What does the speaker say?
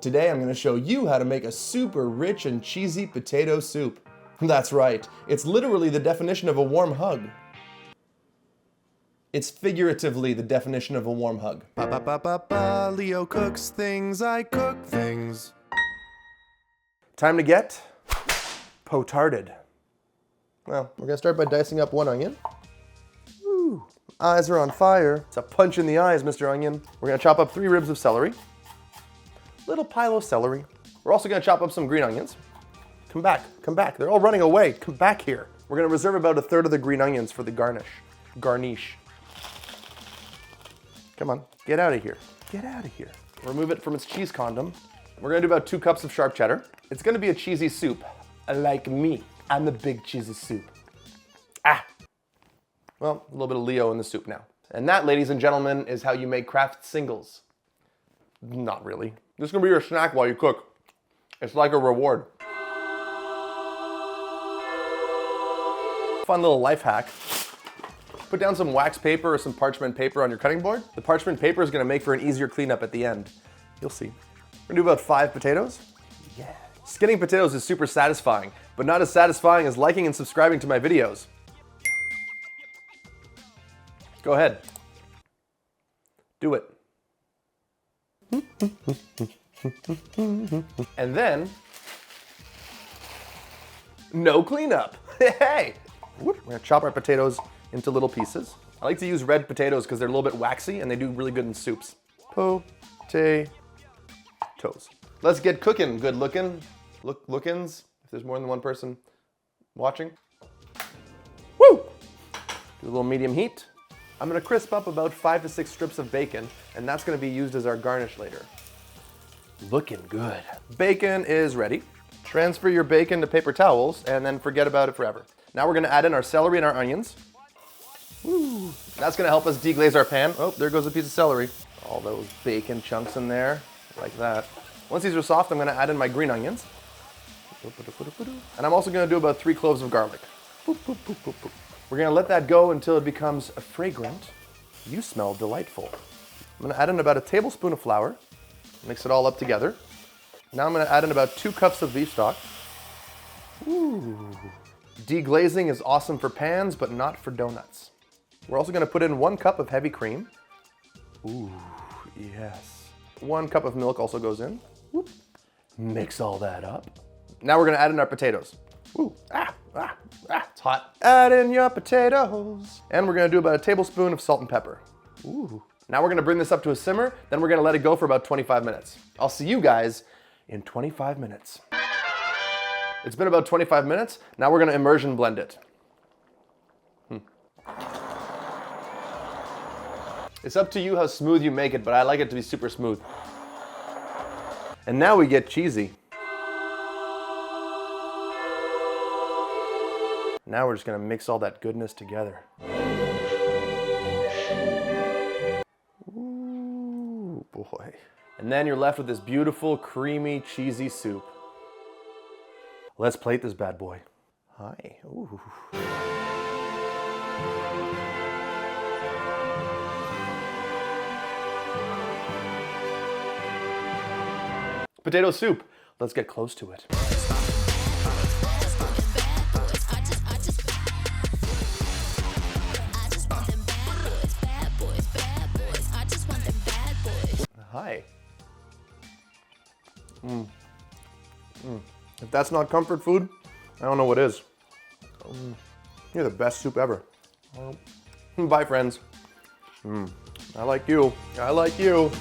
Today I'm going to show you how to make a super rich and cheesy potato soup. That's right, it's literally the definition of a warm hug. It's figuratively the definition of a warm hug. Ba ba ba ba ba, Leo cooks things, I cook things. Time to get potarded. Well, we're gonna start by dicing up one onion. Woo. Eyes are on fire. It's a punch in the eyes, Mr. Onion. We're gonna chop up 3 ribs of celery. Little pile of celery. We're also gonna chop up some green onions. Come back, come back. They're all running away. Come back here. We're gonna reserve about 1/3 of the green onions for the garnish. Come on, get out of here. Get out of here. Remove it from its cheese condom. We're gonna do about 2 cups of sharp cheddar. It's gonna be a cheesy soup, like me. I'm a big cheesy soup. Well, a little bit of Leo in the soup now. And that, ladies and gentlemen, is how you make Kraft singles. Not really. This is gonna be your snack while you cook. It's like a reward. Fun little life hack. Put down some wax paper or some parchment paper on your cutting board. The parchment paper is gonna make for an easier cleanup at the end. You'll see. We're gonna do about 5 potatoes. Yeah. Skinning potatoes is super satisfying, but not as satisfying as liking and subscribing to my videos. Go ahead. Do it. And then, no cleanup. Hey! We're gonna chop our potatoes into little pieces. I like to use red potatoes because they're a little bit waxy and they do really good in soups. Potatoes. Let's get cooking, good looking. Lookins, if there's more than one person watching. Woo! Do a little medium heat. I'm gonna crisp up about 5 to 6 strips of bacon, and that's gonna be used as our garnish later. Looking good. Bacon is ready. Transfer your bacon to paper towels and then forget about it forever. Now we're gonna add in our celery and our onions. Woo. That's gonna help us deglaze our pan. Oh, there goes a piece of celery. All those bacon chunks in there, like that. Once these are soft, I'm gonna add in my green onions. And I'm also gonna do about 3 cloves of garlic. We're gonna let that go until it becomes fragrant. You smell delightful. I'm gonna add in about 1 tablespoon of flour. Mix it all up together. Now I'm gonna add in about 2 cups of beef stock. Ooh. Deglazing is awesome for pans, but not for donuts. We're also gonna put in 1 cup of heavy cream. Ooh, yes. 1 cup of milk also goes in. Whoop. Mix all that up. Now we're gonna add in our potatoes. Ooh, it's hot. Add in your potatoes. And we're gonna do about 1 tablespoon of salt and pepper. Ooh. Now we're gonna bring this up to a simmer, then we're gonna let it go for about 25 minutes. I'll see you guys in 25 minutes. It's been about 25 minutes. Now we're gonna immersion blend it. It's up to you how smooth you make it, but I like it to be super smooth. And now we get cheesy. Now we're just gonna mix all that goodness together. Ooh, boy. And then you're left with this beautiful, creamy, cheesy soup. Let's plate this bad boy. Hi. Ooh. Potato soup. Let's get close to it. Hi. If that's not comfort food, I don't know what is. You're the best soup ever. Bye, friends. I like you. I like you.